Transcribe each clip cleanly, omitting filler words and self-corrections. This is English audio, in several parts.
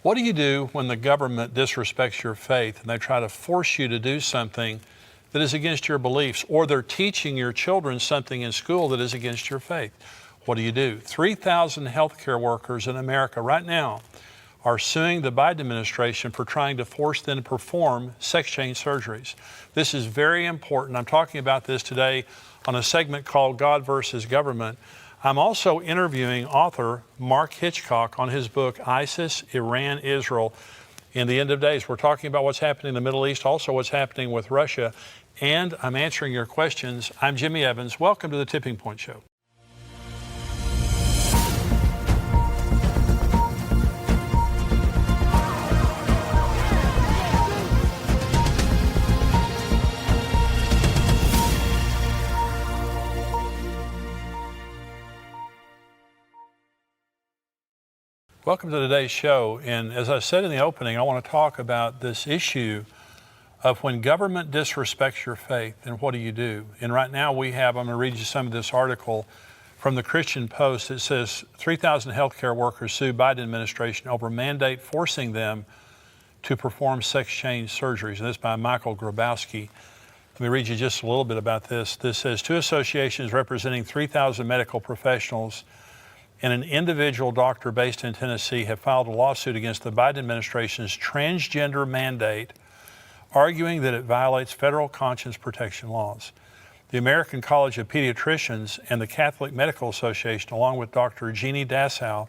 What do you do when the government disrespects your faith and they try to force you to do something that is against your beliefs, or they're teaching your children something in school that is against your faith? What do you do? 3,000 healthcare workers in America right now are suing the Biden administration for trying to force them to perform sex change surgeries. This is very important. I'm talking about this today on a segment called God versus Government. I'm also interviewing author Mark Hitchcock on his book, ISIS, Iran, Israel, in the End of Days. We're talking about what's happening in the Middle East, also what's happening with Russia, and I'm answering your questions. I'm Jimmy Evans. Welcome to the Tipping Point Show. Welcome to today's show, and as I said in the opening, I want to talk about this issue of when government disrespects your faith, and what do you do? And right now I'm going to read you some of this article from the Christian Post. It says 3,000 healthcare workers sue Biden administration over mandate forcing them to perform sex change surgeries. And this is by Michael Grabowski. Let me read you just a little bit about this. This says, two associations representing 3,000 medical professionals and an individual doctor based in Tennessee have filed a lawsuit against the Biden administration's transgender mandate, arguing that it violates federal conscience protection laws. The American College of Pediatricians and the Catholic Medical Association, along with Dr. Jeannie Dassow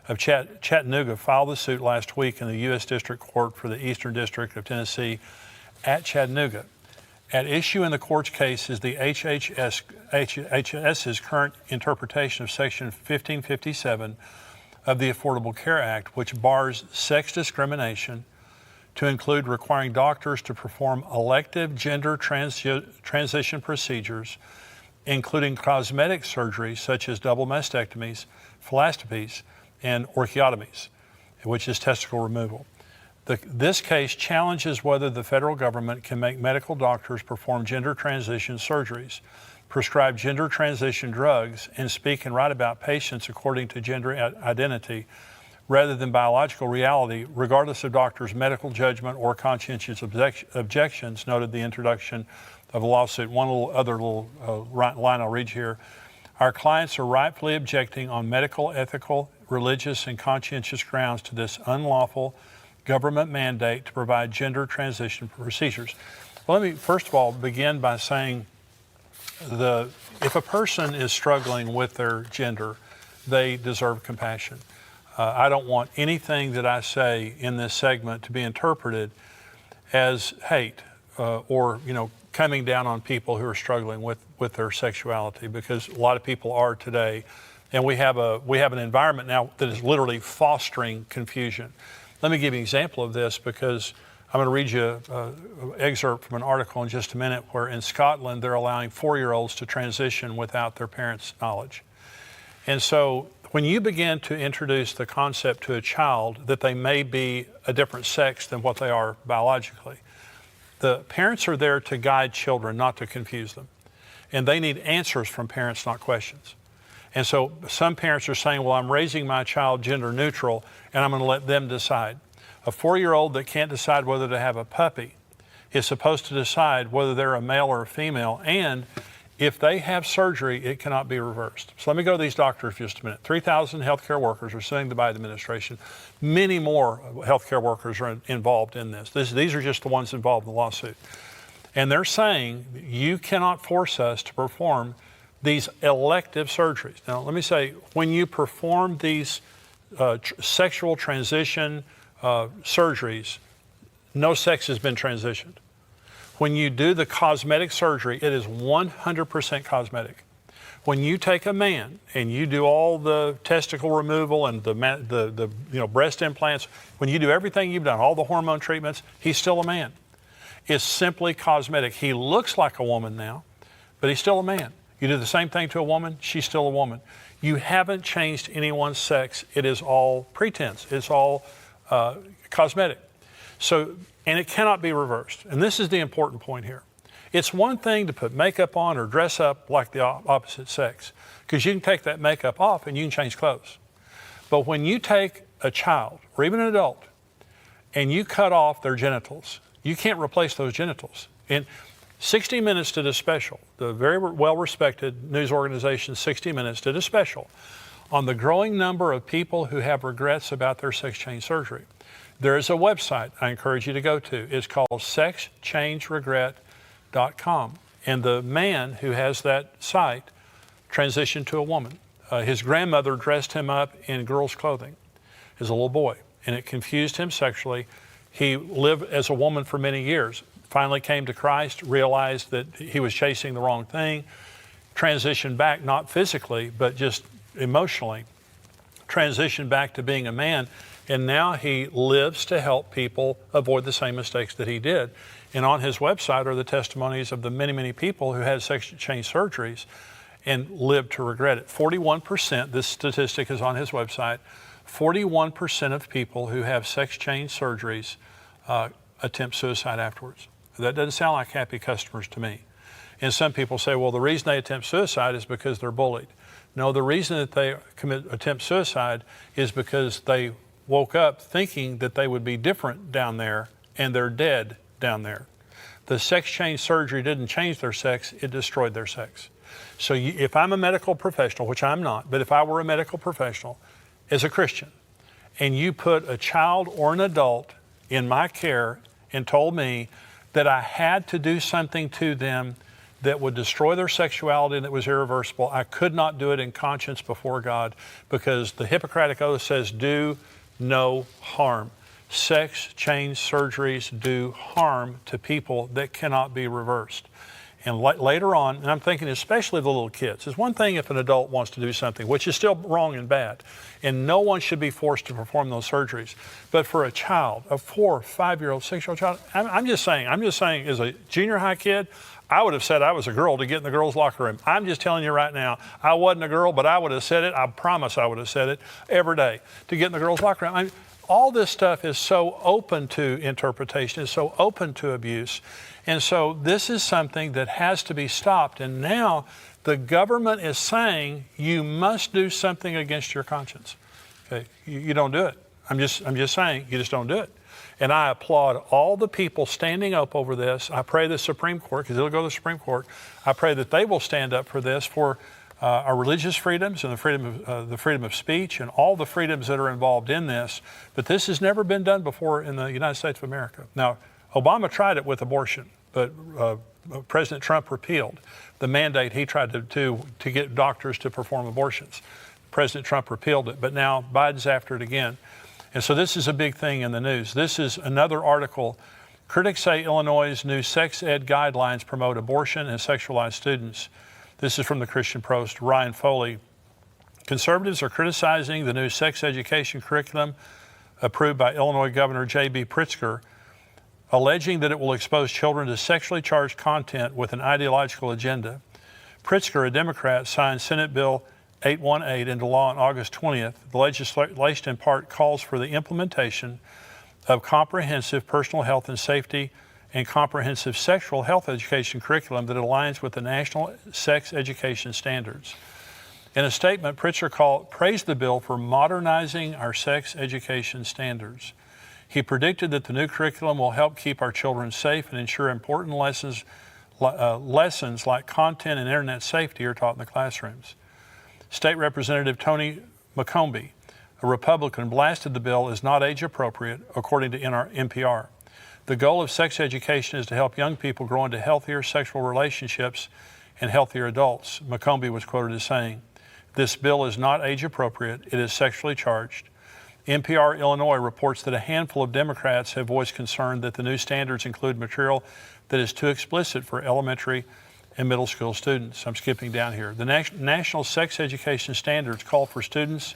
of Chattanooga, filed the suit last week in the U.S. District Court for the Eastern District of Tennessee at Chattanooga. At issue in the court's case is the HHS's current interpretation of Section 1557 of the Affordable Care Act, which bars sex discrimination to include requiring doctors to perform elective gender transition procedures, including cosmetic surgeries such as double mastectomies, philosophies, and orchiotomies, which is testicle removal. This case challenges whether the federal government can make medical doctors perform gender transition surgeries, prescribe gender transition drugs, and speak and write about patients according to gender identity rather than biological reality, regardless of doctors' medical judgment or conscientious objections, noted the introduction of the lawsuit. One other line I'll read here. Our clients are rightfully objecting on medical, ethical, religious, and conscientious grounds to this unlawful government mandate to provide gender transition procedures. Well, let me first of all begin by saying if a person is struggling with their gender, they deserve compassion. I don't want anything that I say in this segment to be interpreted as hate or coming down on people who are struggling with their sexuality, because a lot of people are today, and we have an environment now that is literally fostering confusion. Let me give you an example of this, because I'm going to read you an excerpt from an article in just a minute where in Scotland they're allowing 4-year-olds to transition without their parents' knowledge. And so when you begin to introduce the concept to a child that they may be a different sex than what they are biologically, the parents are there to guide children, not to confuse them. And they need answers from parents, not questions. And so some parents are saying, well, I'm raising my child gender neutral and I'm going to let them decide. A 4-year-old that can't decide whether to have a puppy is supposed to decide whether they're a male or a female, and if they have surgery, it cannot be reversed. So let me go to these doctors for just a minute. 3,000 healthcare workers are suing the Biden administration. Many more healthcare workers are involved in this. These are just the ones involved in the lawsuit. And they're saying you cannot force us to perform these elective surgeries. Now, let me say, when you perform these sexual transition surgeries, no sex has been transitioned. When you do the cosmetic surgery, it is 100% cosmetic. When you take a man and you do all the testicle removal and the breast implants, when you do everything you've done, all the hormone treatments, he's still a man. It's simply cosmetic. He looks like a woman now, but he's still a man. You do the same thing to a woman, she's still a woman. You haven't changed anyone's sex. It is all pretense. It's all cosmetic. So, and it cannot be reversed. And this is the important point here. It's one thing to put makeup on or dress up like the opposite sex, because you can take that makeup off and you can change clothes. But when you take a child or even an adult and you cut off their genitals, you can't replace those genitals. And 60 Minutes did a special. The very well-respected news organization 60 Minutes did a special on the growing number of people who have regrets about their sex change surgery. There is a website I encourage you to go to. It's called sexchangeregret.com. And the man who has that site transitioned to a woman. His grandmother dressed him up in girls' clothing as a little boy, and it confused him sexually. He lived as a woman for many years, finally came to Christ, realized that he was chasing the wrong thing, transitioned back, not physically, but just emotionally, transitioned back to being a man, and now he lives to help people avoid the same mistakes that he did. And on his website are the testimonies of the many, many people who had sex change surgeries and lived to regret it. 41%, this statistic is on his website, 41% of people who have sex change surgeries attempt suicide afterwards. That doesn't sound like happy customers to me. And some people say, well, the reason they attempt suicide is because they're bullied. No, the reason that they attempt suicide is because they woke up thinking that they would be different down there, and they're dead down there. The sex change surgery didn't change their sex, it destroyed their sex. So if I'm a medical professional, which I'm not, but if I were a medical professional as a Christian, and you put a child or an adult in my care and told me that I had to do something to them that would destroy their sexuality and that was irreversible, I could not do it in conscience before God, because the Hippocratic Oath says, do no harm. Sex change surgeries do harm to people that cannot be reversed. And later on, and I'm thinking especially the little kids, it's one thing if an adult wants to do something, which is still wrong and bad, and no one should be forced to perform those surgeries. But for a child, a 4, 5-year-old, 6-year-old child, I'm just saying, as a junior high kid, I would have said I was a girl to get in the girls' locker room. I'm just telling you right now, I wasn't a girl, but I would have said it. I promise I would have said it every day to get in the girls' locker room. All this stuff is so open to interpretation, is so open to abuse. And so this is something that has to be stopped. And now the government is saying you must do something against your conscience. Okay, you don't do it. I'm just saying you just don't do it. And I applaud all the people standing up over this. I pray the Supreme Court, because it'll go to the Supreme Court, I pray that they will stand up for this, for our religious freedoms and the freedom of speech and all the freedoms that are involved in this. But this has never been done before in the United States of America. Now, Obama tried it with abortion, but President Trump repealed the mandate he tried to get doctors to perform abortions. President Trump repealed it, but now Biden's after it again. And so this is a big thing in the news. This is another article. Critics say Illinois' new sex ed guidelines promote abortion and sexualized students. This is from the Christian Post. Ryan Foley. Conservatives are criticizing the new sex education curriculum approved by Illinois Governor J.B. Pritzker, alleging that it will expose children to sexually charged content with an ideological agenda. Pritzker, a Democrat, signed Senate Bill 818 into law on August 20th. The legislation in part calls for the implementation of comprehensive personal health and safety and comprehensive sexual health education curriculum that aligns with the national sex education standards. In a statement, Pritzker praised the bill for modernizing our sex education standards. He predicted that the new curriculum will help keep our children safe and ensure important lessons like content and internet safety are taught in the classrooms. State Representative Tony McCombie, a Republican, blasted the bill as not age appropriate, according to NPR. The goal of sex education is to help young people grow into healthier sexual relationships and healthier adults, McCombie was quoted as saying. This bill is not age appropriate, it is sexually charged. NPR Illinois reports that a handful of Democrats have voiced concern that the new standards include material that is too explicit for elementary and middle school students. I'm skipping down here. The National Sex Education Standards call for students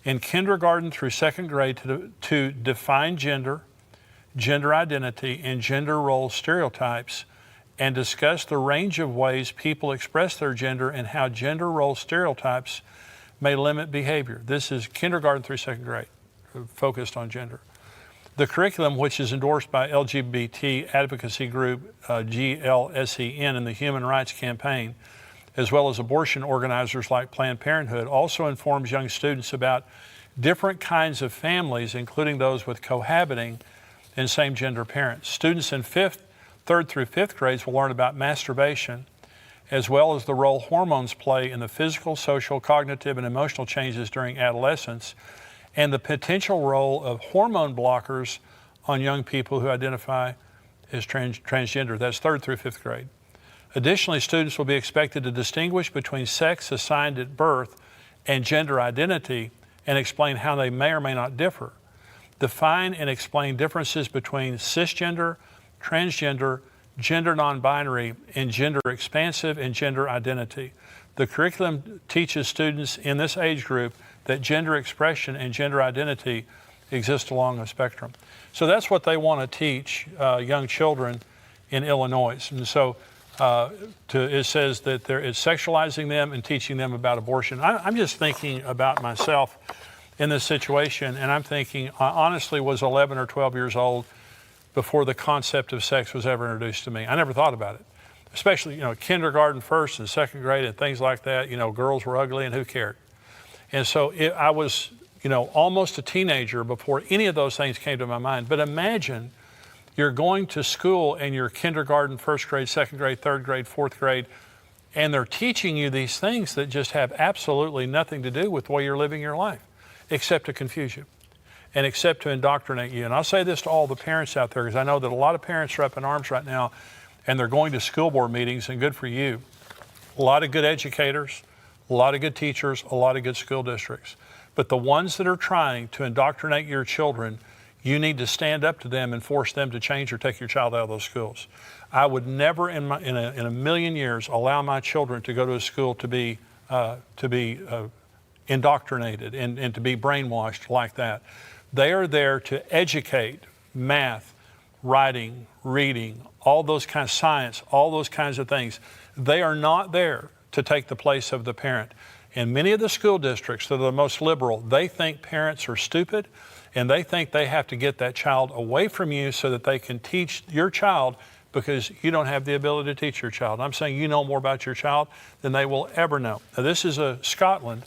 in kindergarten through second grade to define gender, gender identity, and gender role stereotypes, and discuss the range of ways people express their gender and how gender role stereotypes may limit behavior. This is kindergarten through second grade, focused on gender. The curriculum, which is endorsed by LGBT advocacy group GLSEN and the Human Rights Campaign, as well as abortion organizers like Planned Parenthood, also informs young students about different kinds of families, including those with cohabiting and same-gender parents. Students in third through fifth grades will learn about masturbation, as well as the role hormones play in the physical, social, cognitive, and emotional changes during adolescence, and the potential role of hormone blockers on young people who identify as transgender. That's third through fifth grade. Additionally, students will be expected to distinguish between sex assigned at birth and gender identity and explain how they may or may not differ. Define and explain differences between cisgender, transgender, gender non-binary, and gender expansive and gender identity. The curriculum teaches students in this age group that gender expression and gender identity exist along a spectrum. So that's what they want to teach young children in Illinois. And so it says that it's sexualizing them and teaching them about abortion. I'm just thinking about myself in this situation, and I'm thinking, I honestly was 11 or 12 years old before the concept of sex was ever introduced to me. I never thought about it, especially, kindergarten, first and second grade and things like that. Girls were ugly and who cared? And so I was, almost a teenager before any of those things came to my mind. But imagine you're going to school and you're kindergarten, first grade, second grade, third grade, fourth grade, and they're teaching you these things that just have absolutely nothing to do with the way you're living your life, except to confuse you and except to indoctrinate you. And I'll say this to all the parents out there, because I know that a lot of parents are up in arms right now and they're going to school board meetings, and good for you. A lot of good educators, a lot of good teachers, a lot of good school districts. But the ones that are trying to indoctrinate your children, you need to stand up to them and force them to change or take your child out of those schools. I would never in a million years allow my children to go to a school to be indoctrinated and to be brainwashed like that. They are there to educate, math, writing, reading, all those kinds of science, all those kinds of things. They are not there to take the place of the parent. In many of the school districts that are the most liberal, they think parents are stupid, and they think they have to get that child away from you so that they can teach your child, because you don't have the ability to teach your child. I'm saying you know more about your child than they will ever know. Now, this is Scotland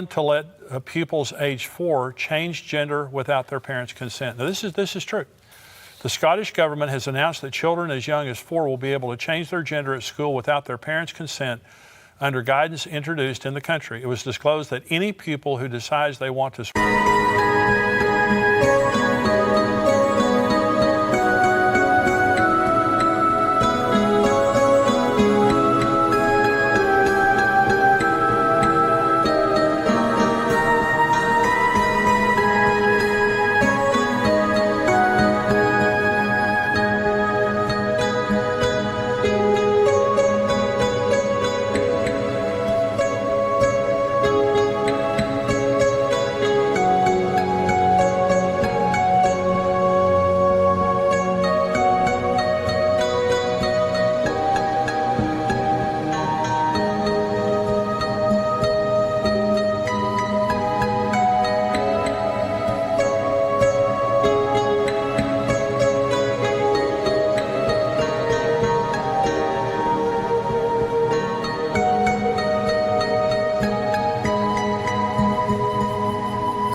to let pupils age 4 change gender without their parents' consent. Now, this is true. The Scottish government has announced that children as young as 4 will be able to change their gender at school without their parents' consent under guidance introduced in the country. It was disclosed that any pupil who decides they want to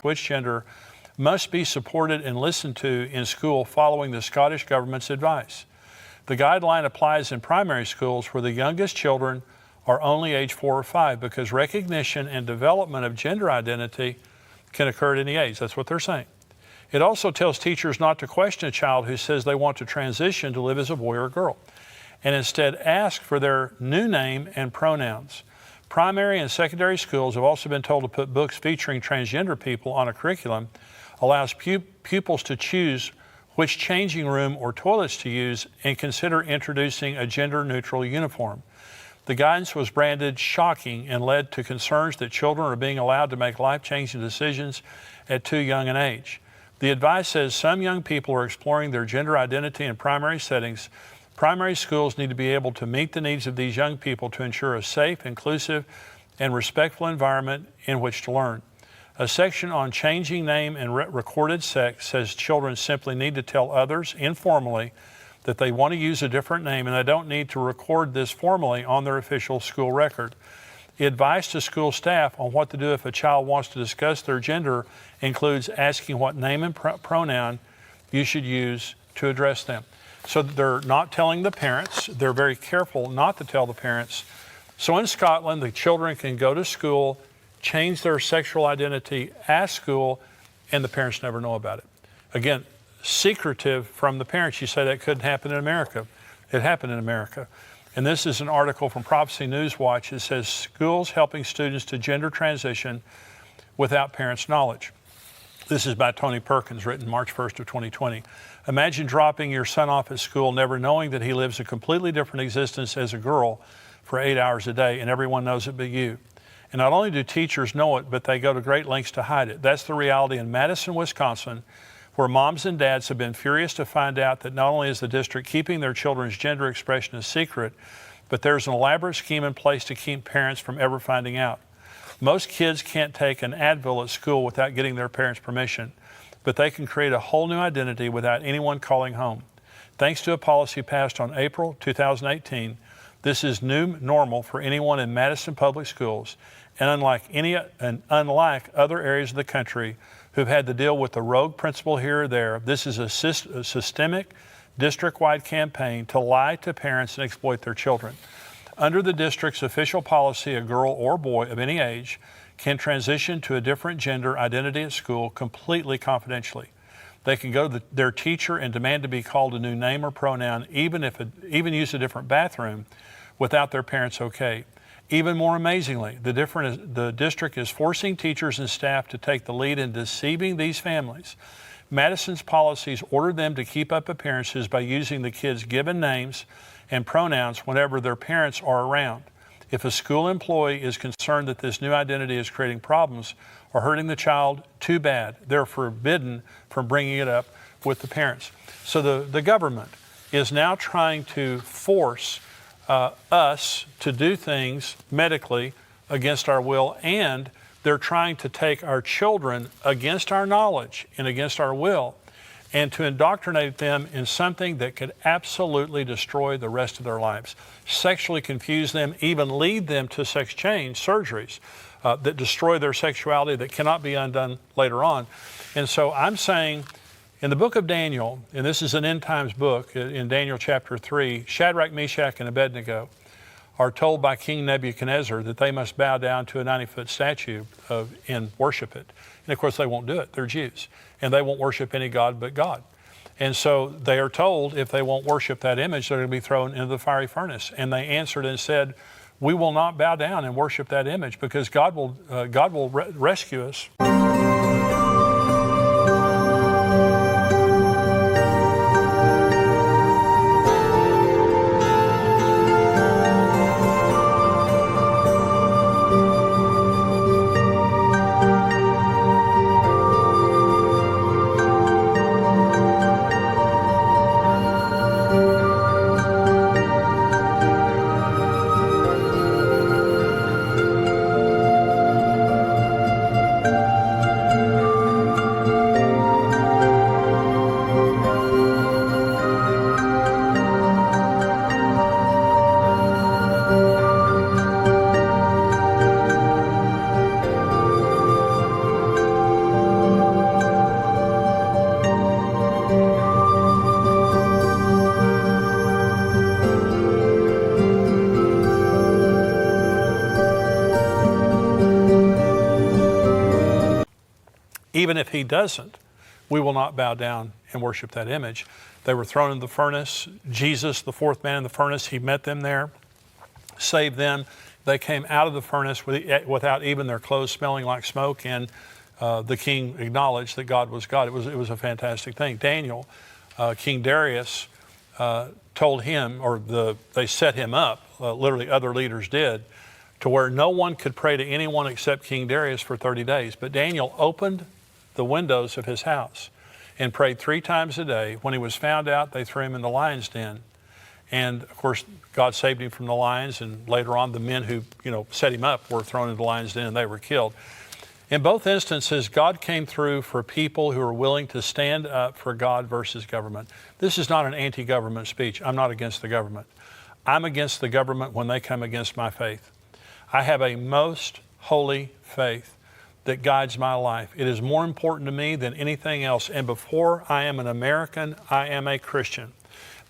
switch gender must be supported and listened to in school following the Scottish government's advice. The guideline applies in primary schools where the youngest children are only age 4 or 5, because recognition and development of gender identity can occur at any age. That's what they're saying. It also tells teachers not to question a child who says they want to transition to live as a boy or a girl, and instead ask for their new name and pronouns. Primary and secondary schools have also been told to put books featuring transgender people on a curriculum, allows pupils to choose which changing room or toilets to use, and consider introducing a gender-neutral uniform. The guidance was branded shocking and led to concerns that children are being allowed to make life-changing decisions at too young an age. The advice says some young people are exploring their gender identity in primary settings. Primary schools need to be able to meet the needs of these young people to ensure a safe, inclusive, and respectful environment in which to learn. A section on changing name and recorded sex says children simply need to tell others informally that they want to use a different name, and they don't need to record this formally on their official school record. Advice to school staff on what to do if a child wants to discuss their gender includes asking what name and pronoun you should use to address them. So they're not telling the parents. They're very careful not to tell the parents. So in Scotland, the children can go to school, change their sexual identity at school, and the parents never know about it. Again, secretive from the parents. You say that couldn't happen in America. It happened in America. And this is an article from Prophecy Newswatch. It says, schools helping students to gender transition without parents' knowledge. This is by Tony Perkins, written March 1st of 2020. Imagine dropping your son off at school, never knowing that he lives a completely different existence as a girl for 8 hours a day, and everyone knows it but you. And not only do teachers know it, but they go to great lengths to hide it. That's the reality in Madison, Wisconsin, where moms and dads have been furious to find out that not only is the district keeping their children's gender expression a secret, but there's an elaborate scheme in place to keep parents from ever finding out. Most kids can't take an Advil at school without getting their parents' permission, but they can create a whole new identity without anyone calling home. Thanks to a policy passed on April 2018, this is new normal for anyone in Madison Public Schools, and unlike other areas of the country who've had to deal with the rogue principal here or there, this is a systemic, district-wide campaign to lie to parents and exploit their children. Under the district's official policy, a girl or boy of any age can transition to a different gender identity at school completely confidentially. They can go to their teacher and demand to be called a new name or pronoun, even use a different bathroom without their parents' okay. Even more amazingly, the district is forcing teachers and staff to take the lead in deceiving these families. Madison's policies order them to keep up appearances by using the kids' given names and pronouns whenever their parents are around. If a school employee is concerned that this new identity is creating problems or hurting the child, too bad. They're forbidden from bringing it up with the parents. So the government is now trying to force us to do things medically against our will, and they're trying to take our children against our knowledge and against our will and to indoctrinate them in something that could absolutely destroy the rest of their lives, sexually confuse them, even lead them to sex change surgeries that destroy their sexuality that cannot be undone later on. And so I'm saying, in the book of Daniel, and this is an end times book, in Daniel chapter 3, Shadrach, Meshach, and Abednego are told by King Nebuchadnezzar that they must bow down to a 90-foot statue and worship it. And of course they won't do it, they're Jews, and they won't worship any god but God. And so they are told if they won't worship that image, they're going to be thrown into the fiery furnace. And they answered and said, we will not bow down and worship that image because God will rescue us. Even if he doesn't, we will not bow down and worship that image. They were thrown in the furnace. Jesus, the fourth man in the furnace, he met them there, saved them. They came out of the furnace without even their clothes smelling like smoke, and the king acknowledged that God was God. It was a fantastic thing. Daniel, King Darius told him, they set him up, literally other leaders did, to where no one could pray to anyone except King Darius for 30 days. But Daniel opened the windows of his house and prayed 3 times a day. When he was found out, they threw him in the lion's den. And of course, God saved him from the lions, and later on the men who set him up were thrown into the lion's den and they were killed. In both instances, God came through for people who are willing to stand up for God versus government. This is not an anti-government speech. I'm not against the government. I'm against the government when they come against my faith. I have a most holy faith that guides my life. It is more important to me than anything else. And before I am an American, I am a Christian.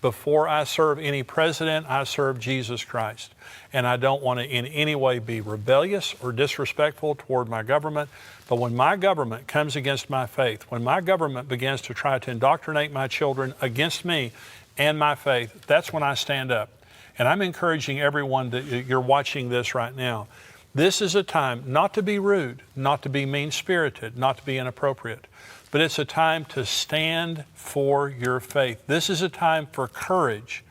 Before I serve any president, I serve Jesus Christ. And I don't want to in any way be rebellious or disrespectful toward my government. But when my government comes against my faith, when my government begins to try to indoctrinate my children against me and my faith, that's when I stand up. And I'm encouraging everyone that you're watching this right now. This is a time not to be rude, not to be mean-spirited, not to be inappropriate, but it's a time to stand for your faith. This is a time for courage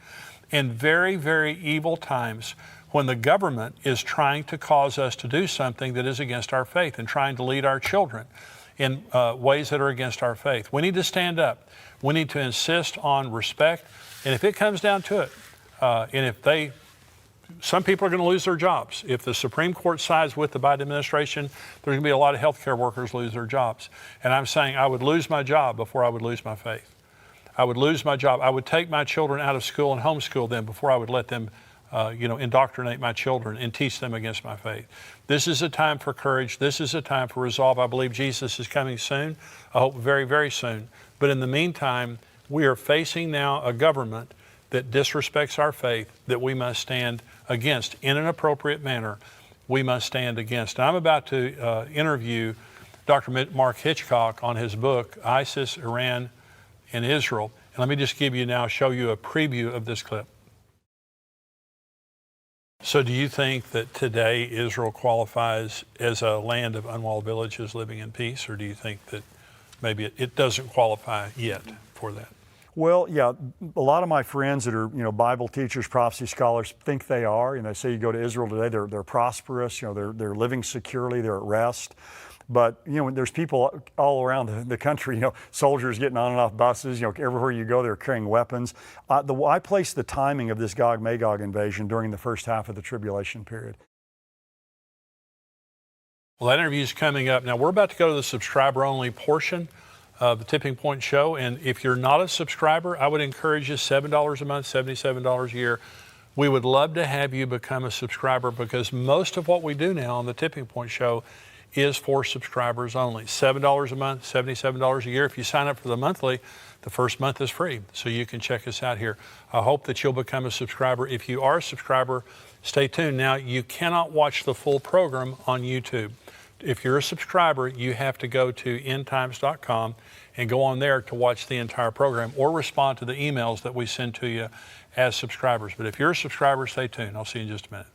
in very, very evil times when the government is trying to cause us to do something that is against our faith and trying to lead our children in ways that are against our faith. We need to stand up. We need to insist on respect. And if it comes down to it, and if some people are going to lose their jobs. If the Supreme Court sides with the Biden administration, there's going to be a lot of healthcare workers lose their jobs. And I'm saying I would lose my job before I would lose my faith. I would lose my job. I would take my children out of school and homeschool them before I would let them, indoctrinate my children and teach them against my faith. This is a time for courage. This is a time for resolve. I believe Jesus is coming soon. I hope very, very soon. But in the meantime, we are facing now a government that disrespects our faith, that we must stand against in an appropriate manner. We must stand against. I'm about to interview Dr. Mark Hitchcock on his book, ISIS, Iran, and Israel. And let me just show you a preview of this clip. So do you think that today Israel qualifies as a land of unwalled villages living in peace, or do you think that maybe it doesn't qualify yet for that? Well, yeah, a lot of my friends that are, Bible teachers, prophecy scholars think they are. They say you go to Israel today, they're prosperous, they're living securely, they're at rest. But, there's people all around the country, soldiers getting on and off buses, everywhere you go, they're carrying weapons. I place the timing of this Gog-Magog invasion during the first half of the tribulation period. Well, that interview is coming up. Now, we're about to go to the subscriber-only portion of the Tipping Point Show. And if you're not a subscriber, I would encourage you, $7 a month, $77 a year. We would love to have you become a subscriber because most of what we do now on the Tipping Point Show is for subscribers only. $7 a month, $77 a year. If you sign up for the monthly, the first month is free. So you can check us out here. I hope that you'll become a subscriber. If you are a subscriber, stay tuned. Now, you cannot watch the full program on YouTube. If you're a subscriber, you have to go to endtimes.com and go on there to watch the entire program or respond to the emails that we send to you as subscribers. But if you're a subscriber, stay tuned. I'll see you in just a minute.